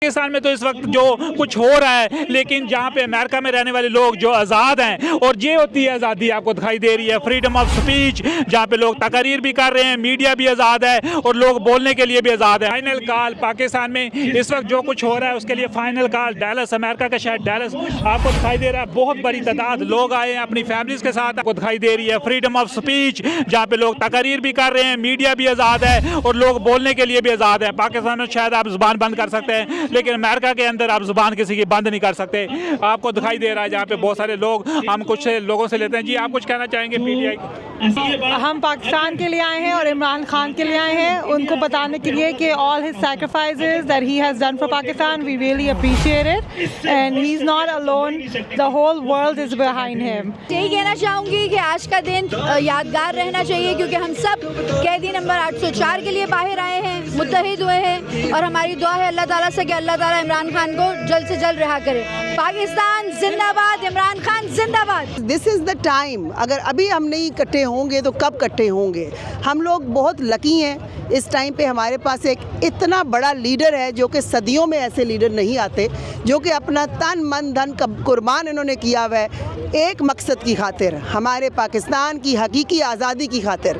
पाकिस्तान में तो इस वक्त जो कुछ हो रहा है, लेकिन जहाँ पे अमेरिका में रहने वाले लोग जो आज़ाद हैं, और ये होती है आज़ादी आपको दिखाई दे रही है, फ्रीडम ऑफ स्पीच, जहाँ पे लोग तकरीर भी कर रहे हैं, मीडिया भी आज़ाद है और लोग बोलने के लिए भी आज़ाद है। फाइनल कॉल पाकिस्तान में इस वक्त जो कुछ हो रहा है उसके लिए फाइनल कॉल डैलस, अमेरिका का शहर डैलस आपको दिखाई दे रहा है। बहुत बड़ी तादाद लोग आए हैं अपनी फैमिलीज के साथ, आपको दिखाई दे रही है फ्रीडम ऑफ स्पीच, जहाँ पे लोग तकरीर भी कर रहे हैं, मीडिया भी आज़ाद है और लोग बोलने के लिए भी आज़ाद है। पाकिस्तान में शायद आप जुबान बंद कर सकते हैं, लेकिन अमेरिका के अंदर आप जुबान किसी की बंद नहीं कर सकते। आपको दिखाई दे रहा है जहाँ पे बहुत सारे लोग, हम कुछ लोगों से लेते हैं। जी, आप कुछ कहना चाहेंगे पीटीआई? हम पाकिस्तान के लिए आए हैं और इमरान खान के लिए आए हैं, उनको बताने के लिए कि all his sacrifices that he has done for Pakistan, we really appreciate it and he is not alone, the whole world is behind him. यही कहना चाहूँगी कि आज का दिन यादगार रहना चाहिए, क्योंकि हम सब कैदी नंबर 804 के लिए बाहर आए हैं, मुत्तहिद हुए हैं, और हमारी दुआ है अल्लाह ताला से कि अल्लाह ताला इमरान खान को जल्द से जल्द रिहा करे। पाकिस्तान जिंदाबाद, इमरान खान जिंदाबाद। This is the time. अगर अभी हम नहीं इकट्ठे होंगे तो कब इकट्ठे होंगे? हम लोग बहुत लकी हैं, इस टाइम पे हमारे पास एक इतना बड़ा लीडर है जो कि सदियों में ऐसे लीडर नहीं आते, जो कि अपना तन मन धन कुर्बान इन्होंने किया हुआ है एक मकसद की खातिर, हमारे पाकिस्तान की हकीकी आज़ादी की खातिर।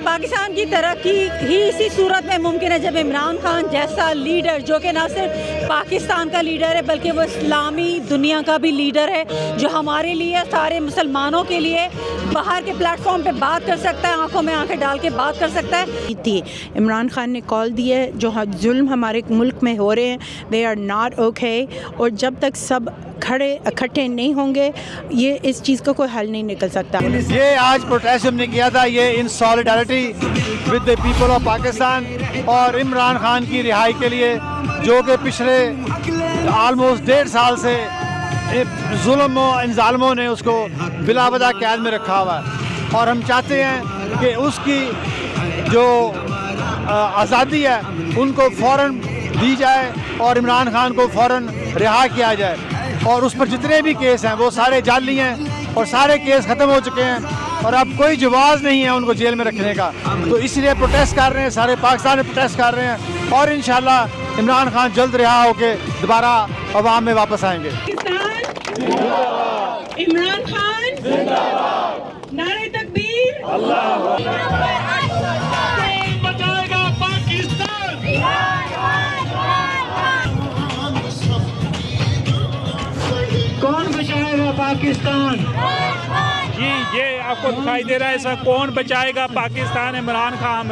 पाकिस्तान की तरक्की ही इसी सूरत में मुमकिन है जब इमरान खान जैसा लीडर, जो कि ना सिर्फ पाकिस्तान का लीडर है बल्कि वो इस्लामी दुनिया का भी लीडर है, जो हमारे लिए, सारे मुसलमानों के लिए बाहर के प्लेटफॉर्म पे बात कर सकता है, आंखों में आंखें डाल के बात कर सकता है। इमरान खान ने कॉल दी है, जो जुल्म हमारे मुल्क में हो रहे हैं दे आर नॉट ओके, और जब तक सब खड़े इकट्ठे नहीं होंगे ये इस चीज़ का कोई हल नहीं निकल सकता। ये आज प्रोटेस्ट हमने किया था, ये in solidarity with the people of Pakistan और इमरान खान की रिहाई के लिए, जो कि पिछले ऑलमोस्ट 1.5 साल से जुल्म और इन जालिमों ने उसको बिला वजह कैद में रखा हुआ है, और हम चाहते हैं कि उसकी जो आज़ादी है उनको फ़ौरन दी जाए और इमरान खान को फ़ौरन रिहा किया जाए, और उस पर जितने भी केस हैं वो सारे जाली हैं और सारे केस ख़त्म हो चुके हैं और अब कोई जवाज़ नहीं है उनको जेल में रखने का। तो इसलिए प्रोटेस्ट कर रहे हैं, सारे पाकिस्तान में प्रोटेस्ट कर रहे हैं, और इंशाल्लाह इमरान खान जल्द रिहा होके दोबारा अवाम में वापस आएंगे। इमरान खान नारे तकबीर, कौन बचाएगा पाकिस्तान? जी, ये आपको दिखाई दे रहा है सर, कौन बचाएगा पाकिस्तान? इमरान खान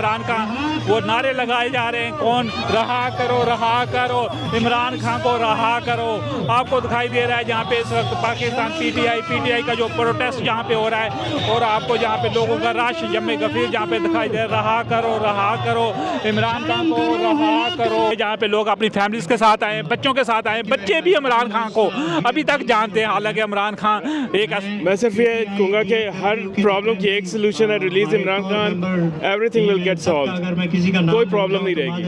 वो नारे लगाए जा रहे हैं, कौन रहा करो इमरान खान को रहा करो। आपको दिखाई दे रहा है जहाँ पे इस वक्त पाकिस्तान पीटीआई का जो प्रोटेस्ट जहाँ पे हो रहा है, और आपको जहाँ पे लोगों का रश जम्मे गफीर जहाँ पे दिखाई दे रहा करो इमरान खान को रहा करो। जहाँ पे लोग अपनी फैमिलीज के साथ आए, बच्चों के साथ आए, बच्चे भी इमरान खान को अभी तक जानते हैं, हालांकि इमरान खान एक, मैं सिर्फ ये कहूँगा कि हर प्रॉब्लम की एक सोल्यूशन है, release Imran Khan, everything will get solved, कोई प्रॉब्लम नहीं रहेगी,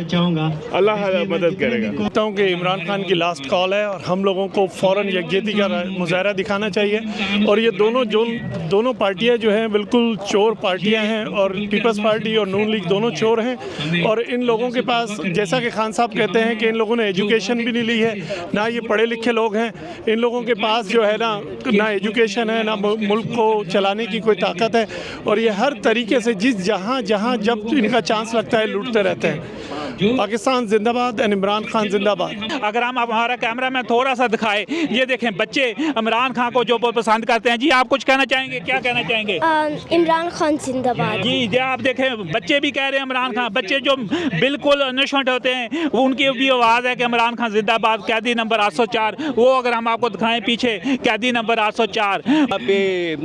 अल्लाह मदद करेगा। कहता हूँ कि इमरान खान की लास्ट कॉल है और हम लोगों को फ़ौरन यकजहती का मुजाहरा दिखाना चाहिए, और ये दोनों पार्टियाँ जो हैं बिल्कुल चोर पार्टियाँ हैं, और पीपल्स पार्टी और नून लीग दोनों चोर हैं, और इन लोगों के पास, जैसा कि खान साहब कहते हैं कि इन लोगों ने एजुकेशन भी नहीं ली है, ना ये पढ़े लिखे लोग हैं, इन लोगों के पास जो है ना एजुकेशन है, ना मुल्क को चलाने की कोई ताकत है, और ये हर तरीके से जहाँ जब इनका चांस लगता है लूटते रहते हैं। पाकिस्तान जिंदाबाद एंड इमरान खान जिंदाबाद। अगर हम हमारा कैमरा में थोड़ा सा दिखाए, ये देखें बच्चे इमरान खान को जो पसंद करते हैं। जी, आप कुछ कहना चाहेंगे? क्या कहना चाहेंगे? इमरान खान जिंदाबाद। जी, आप देखें बच्चे भी कह रहे हैं इमरान खान, बच्चे जो बिल्कुल इनोसेंट होते हैं उनकी भी आवाज़ है कि इमरान खान जिंदाबाद। कैदी नंबर 804, वो अगर हम आपको दिखाएं पीछे, कैदी नंबर 804 पे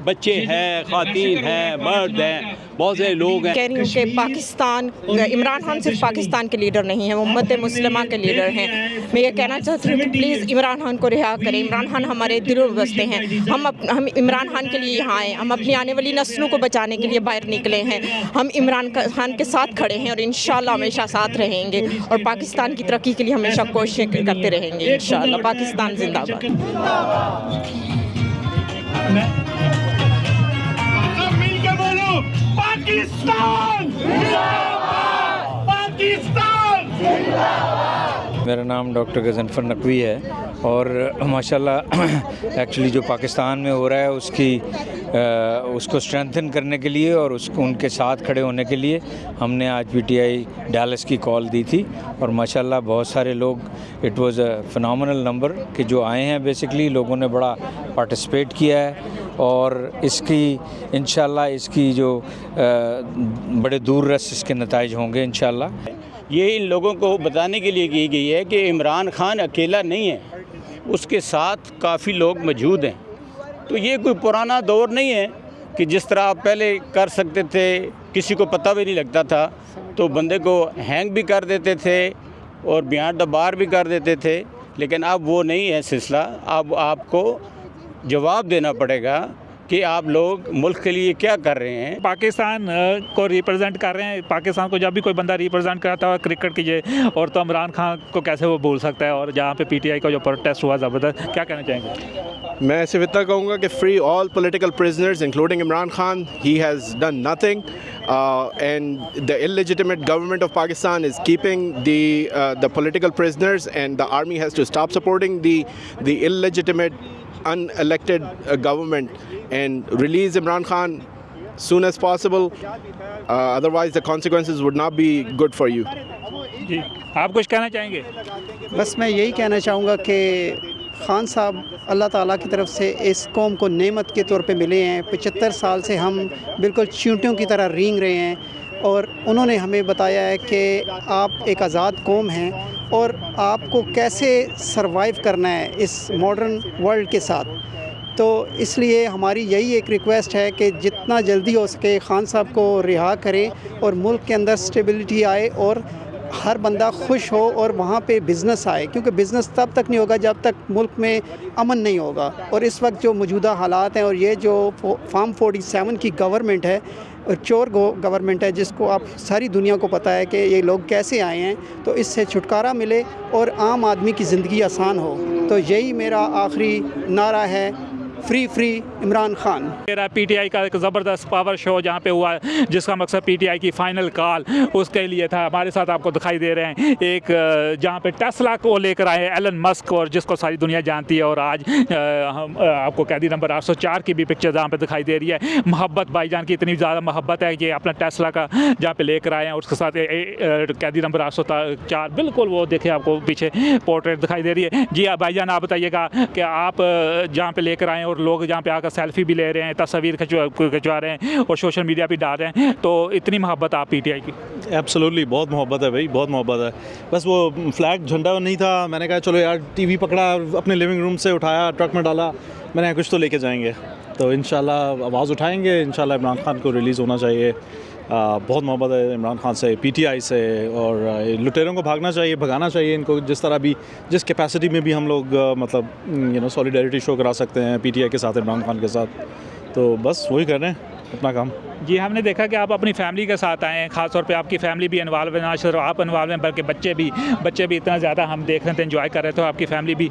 बच्चे हैं, खातीन हैं, मर्द हैं, बहुत से लोग हैं। कह रही हूँ कि पाकिस्तान, इमरान खान सिर्फ पाकिस्तान के लीडर नहीं है, वो उम्मत मुस्लिमा के लीडर हैं। मैं ये कहना चाहती हूँ कि प्लीज़ इमरान खान को रिहा करें। इमरान खान हमारे दिलों में बसते हैं, हम इमरान खान के लिए यहाँ आए, हम अपनी आने वाली नस्लों को बचाने के लिए बाहर निकले हैं, हम इमरान खान के साथ खड़े हैं और इंशाल्लाह हमेशा साथ रहेंगे, और पाकिस्तान की तरक्की के लिए हमेशा कोशिश करते रहेंगे इंशाल्लाह। पाकिस्तान जिंदाबाद। मिलके बोलो, पाकिस्तान जिंदाबाद, पाकिस्तान जिंदाबाद। मेरा नाम डॉक्टर गज़नफ़र नकवी है और माशाल्लाह एक्चुअली जो पाकिस्तान में हो रहा है उसको स्ट्रेंथन करने के लिए और उसको उनके साथ खड़े होने के लिए हमने आज पीटीआई डैलस की कॉल दी थी और माशाल्लाह बहुत सारे लोग, it was a phenomenal number कि जो आए हैं। बेसिकली लोगों ने बड़ा पार्टिसिपेट किया है और इसकी इंशाल्लाह इसकी जो बड़े दूर रस इसके नताइज होंगे इंशाल्लाह। ये इन लोगों को बताने के लिए की गई है कि इमरान खान अकेला नहीं है, उसके साथ काफ़ी लोग मौजूद हैं। तो ये कोई पुराना दौर नहीं है कि जिस तरह आप पहले कर सकते थे, किसी को पता भी नहीं लगता था, तो बंदे को हैंग भी कर देते थे और बिहाइंड द बार भी कर देते थे। लेकिन अब वो नहीं है सिलसिला। अब आपको जवाब देना पड़ेगा कि आप लोग मुल्क के लिए क्या कर रहे हैं। पाकिस्तान को रिप्रेजेंट कर रहे हैं। पाकिस्तान को जब भी कोई बंदा रिप्रेजेंट करता है क्रिकेट कीजिए और तो इमरान खान को कैसे वो भूल सकता है। और जहाँ पे पीटीआई का जो प्रोटेस्ट हुआ ज़बरदस्त, क्या कहना चाहेंगे? मैं सिर्फ इतना कहूँगा कि free all political prisoners including Imran Khan. He has done nothing and the illegitimate government of Pakistan is keeping the political prisoners, and the army has to stop supporting the illegitimate unelected government and release Imran Khan soon as possible. Otherwise the consequences would not be good for you. जी, आप कुछ कहना चाहेंगे? बस मैं यही कहना चाहूँगा कि खान साहब अल्लाह ताला की तरफ से इस कौम को नेमत के तौर पे मिले हैं। 75 साल से हम बिल्कुल चींटियों की तरह रेंग रहे हैं और उन्होंने हमें बताया है कि आप एक आज़ाद कौम हैं और आपको कैसे सरवाइव करना है इस मॉडर्न वर्ल्ड के साथ। तो इसलिए हमारी यही एक रिक्वेस्ट है कि जितना जल्दी हो सके खान साहब को रिहा करें और मुल्क के अंदर स्टेबिलिटी आए और हर बंदा खुश हो और वहाँ पे बिज़नेस आए, क्योंकि बिज़नेस तब तक नहीं होगा जब तक मुल्क में अमन नहीं होगा। और इस वक्त जो मौजूदा हालात हैं और ये जो फार्म 47 की गवर्नमेंट है और चोर गवर्नमेंट है, जिसको आप सारी दुनिया को पता है कि ये लोग कैसे आए हैं, तो इससे छुटकारा मिले और आम आदमी की ज़िंदगी आसान हो। तो यही मेरा आखिरी नारा है, फ्री इमरान खान। मेरा पीटीआई का एक ज़बरदस्त पावर शो जहाँ पे हुआ, जिसका मकसद पीटीआई की फ़ाइनल कॉल उसके लिए था। हमारे साथ आपको दिखाई दे रहे हैं एक जहाँ पे टेस्ला को लेकर आए एलन मस्क, और जिसको सारी दुनिया जानती है। और आज हम आपको कैदी नंबर 804 की भी पिक्चर जहाँ पे दिखाई दे रही है। मोहब्बत भाईजान की इतनी ज़्यादा मोहब्बत है कि अपना टेस्ला का जहाँ पे लेकर आए हैं, उसके साथ कैदी नंबर 804 बिल्कुल वो देखें, आपको पीछे पोर्ट्रेट दिखाई दे रही है। जी भाईजान, आप बताइएगा कि आप जहाँ पे लेकर आए और लोग जहाँ पे आकर सेल्फी भी ले रहे हैं, तस्वीर खिंचवा रहे हैं और सोशल मीडिया पे डाल रहे हैं, तो इतनी मोहब्बत आप पीटीआई की? एब्सोल्युटली बहुत मोहब्बत है भाई, बहुत मोहब्बत है। बस वो फ्लैग झंडा नहीं था, मैंने कहा चलो यार टीवी पकड़ा, अपने लिविंग रूम से उठाया, ट्रक में डाला, मैंने कुछ तो लेके जाएंगे, तो इंशाल्लाह आवाज़ उठाएंगे। इंशाल्लाह इमरान खान को रिलीज़ होना चाहिए। बहुत मोहब्बत है इमरान खान से, पीटीआई से, और लुटेरों को भागना चाहिए, भगाना चाहिए इनको। जिस तरह भी, जिस कैपेसिटी में भी हम लोग मतलब सॉलिडेरिटी शो करा सकते हैं पीटीआई के साथ, इमरान खान के साथ, तो बस वही कर रहे हैं अपना काम। जी, हमने देखा कि आप अपनी फैमिली के साथ आए हैं, ख़ासतौर पे आपकी फैमिली भी इन्वॉल्व है, ना सिर्फ आप इन्वॉल्व हैं बल्कि बच्चे भी इतना ज़्यादा हम देख रहे थे, एंजॉय कर रहे थे। आपकी फैमिली भी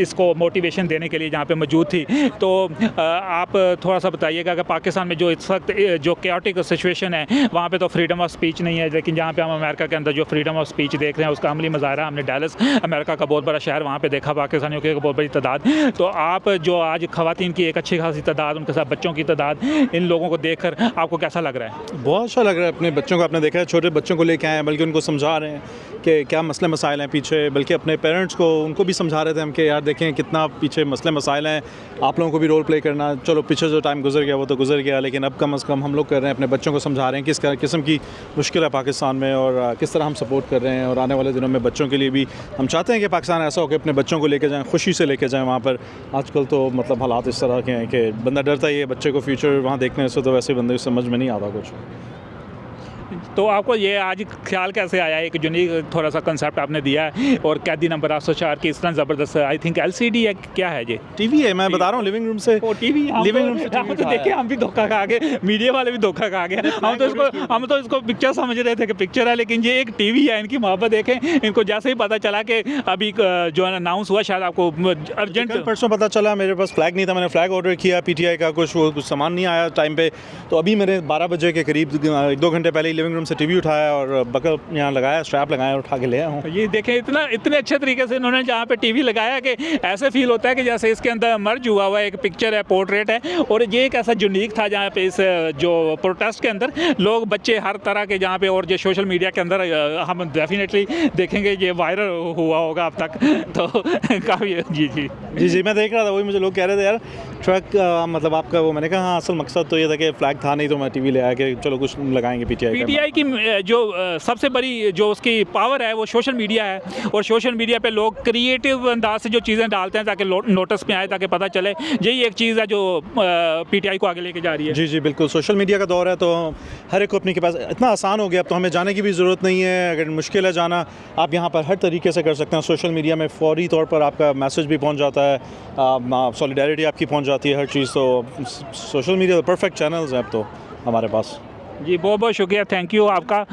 इसको मोटिवेशन देने के लिए जहाँ पे मौजूद थी। तो आप थोड़ा सा बताइएगा कि पाकिस्तान में जो इस वक्त जो कैओटिक सिचुएशन है, वहाँ पे तो फ्रीडम ऑफ स्पीच नहीं है, लेकिन जहाँ पे हम अमेरिका के अंदर जो फ्रीडम ऑफ स्पीच देख रहे हैं उसका अमली मुजाहरा हमने डैलस, अमेरिका का बहुत बड़ा शहर, वहाँ पर देखा, पाकिस्तानियों की एक बहुत बड़ी तादाद। तो आप जो आज ख़वातीन की एक अच्छी खासी तादाद, उनके साथ बच्चों की तादाद, इन लोगों को देख कर आपको कैसा लग रहा है? बहुत अच्छा लग रहा है। अपने बच्चों को आपने देखा है, छोटे बच्चों को लेके आए हैं, बल्कि उनको समझा रहे हैं कि क्या मसले मसाइल हैं पीछे, बल्कि अपने पेरेंट्स को उनको भी समझा रहे थे हम कि यार देखें कितना पीछे मसले मसाइल हैं, आप लोगों को भी रोल प्ले करना। चलो पीछे जो टाइम गुजर गया वो तो गुजर गया, लेकिन अब कम से कम हम लोग कर रहे हैं, अपने बच्चों को समझा रहे हैं किस किस्म की मुश्किल है पाकिस्तान में और किस तरह हम सपोर्ट कर रहे हैं। और आने वाले दिनों में बच्चों के लिए भी हम चाहते हैं कि पाकिस्तान ऐसा हो कि अपने बच्चों को लेके जाएँ, खुशी से लेके जाएँ वहाँ पर। आजकल तो मतलब हालात इस तरह के हैं कि बंदा डरता ही है बच्चे को फ्यूचर वहाँ देखने से, तो वैसे बंदे को समझ में नहीं आता कुछ। तो आपको ये आज ख्याल कैसे आया, एक यूनिक थोड़ा सा कंसेप्ट आपने दिया है, और कैदी नंबर 804 की इस तरह ज़बरदस्त, आई थिंक LCD है, क्या है ये? टीवी है, मैं बता रहा हूँ, लिविंग रूम से टीवी, लिविंग रूम से हम तो देखिए, हम भी धोखा खा गए, मीडिया वाले भी धोखा खा गए। हम तो इसको पिक्चर समझ रहे थे कि पिक्चर है, लेकिन ये एक टीवी है। इनकी मोहब्बत देखें, इनको जैसे ही पता चला कि अभी जो अनाउंस हुआ, शायद आपको अर्जेंट परसों पता चला, मेरे पास फ्लैग नहीं था, मैंने फ्लैग ऑर्डर किया पीटीआई का, कुछ सामान नहीं आया टाइम पे, तो अभी मेरे 12 बजे के करीब 1-2 घंटे पहले ही लिविंग रूम बेडरूम से टीवी उठाया और बकल यहाँ लगाया, स्ट्रैप लगाया और उठा के ले आया हूँ। ये देखें इतने अच्छे तरीके से इन्होंने जहाँ पे टीवी लगाया कि ऐसे फील होता है कि जैसे इसके अंदर मर्ज हुआ हुआ एक पिक्चर है, पोर्ट्रेट है। और ये एक ऐसा यूनिक था जहाँ पे इस जो प्रोटेस्ट के अंदर लोग, बच्चे हर तरह के जहाँ पे, और जो सोशल मीडिया के अंदर हम डेफिनेटली देखेंगे ये वायरल हुआ होगा अब तक। तो काफ़ी जी मैं देख रहा था, वही मुझे लोग कह रहे थे यार ट्रक मतलब आपका वो, मैंने कहा हाँ असल मकसद तो ये था कि फ्लैग था नहीं तो मैं टीवी ले आया कि चलो कुछ लगाएंगे पीटीआई की जो सबसे बड़ी जो उसकी पावर है वो सोशल मीडिया है। और सोशल मीडिया पे लोग क्रिएटिव अंदाज से जो चीज़ें डालते हैं ताकि नोटिस में आए, ताकि पता चले। यही एक चीज़ है जो पीटीआई को आगे लेके जा रही है। जी बिल्कुल, सोशल मीडिया का दौर है तो हर एक को अपने के पास इतना आसान हो गया, अब तो हमें जाने की भी ज़रूरत नहीं है। अगर मुश्किल है जाना, आप यहाँ पर हर तरीके से कर सकते हैं। सोशल मीडिया में फौरी तौर पर आपका मैसेज भी पहुँच जाता है, सॉलिडारिटी आपकी पहुँच जाती है, हर चीज़। तो सोशल मीडिया परफेक्ट चैनल्स हैं अब तो हमारे पास। जी बहुत बहुत शुक्रिया, थैंक यू आपका।